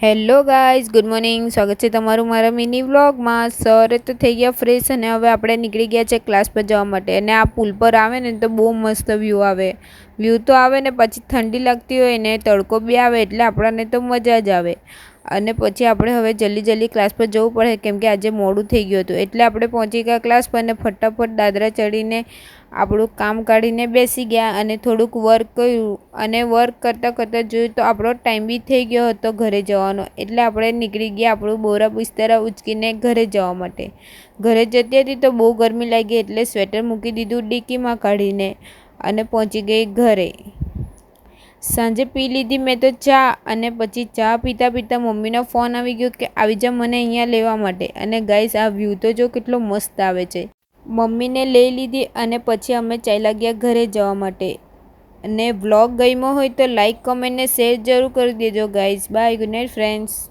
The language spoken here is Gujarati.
Hello guys, good morning. સ્વાગત છે તમારું મારા મિની વ્લોગમાં. સર તો થઈ ગયા ફ્રેશ અને હવે આપણે નીકળી ગયા છે ક્લાસ પર જવા માટે. અને આ પુલ પર આવે ને તો બહુ મસ્ત વ્યૂ આવે. વ્યૂ તો આવે ને પછી ઠંડી લાગતી હોય ને તડકો બી આવે એટલે આપણને તો મજા જ આવે. અને પછી આપણે હવે જલ્દી ક્લાસ પર જવું પડે કેમ કે આજે મોડું થઈ ગયું હતું. એટલે આપણે પહોંચી ગયા ક્લાસ પર ને ફટાફટ દાદરા ચડીને આપણું કામ કાઢીને બેસી ગયા અને થોડુંક વર્ક કર્યું. અને વર્ક કરતાં જોયું તો આપણો ટાઈમ બી થઈ ગયો હતો ઘરે જવાનો. એટલે આપણે નીકળી ગયા આપણું બોરા બિસ્તરા ઉચકીને ઘરે જવા માટે. ઘરે જતી હતી તો બહુ ગરમી લાગી એટલે સ્વેટર મૂકી દીધું ડિક્કીમાં કાઢીને અને પહોંચી ગઈ ઘરે. સાંજે પી લીધી મેં તો ચા. અને પછી ચા પીતા મમ્મીનો ફોન આવી ગયો કે આવી જા મને અહીંયા લેવા માટે. અને ગાઈસ આ વ્યૂ તો જો કેટલો મસ્ત આવે છે. મમ્મીને લઈ લીધી અને પછી અમે ચાલ્યા ગયા ઘરે જવા માટે. અને વ્લોગ ગમ્યો હોય તો લાઈક, કમેન્ટ ને શેર જરૂર કરી દેજો guys. Bye, good night friends.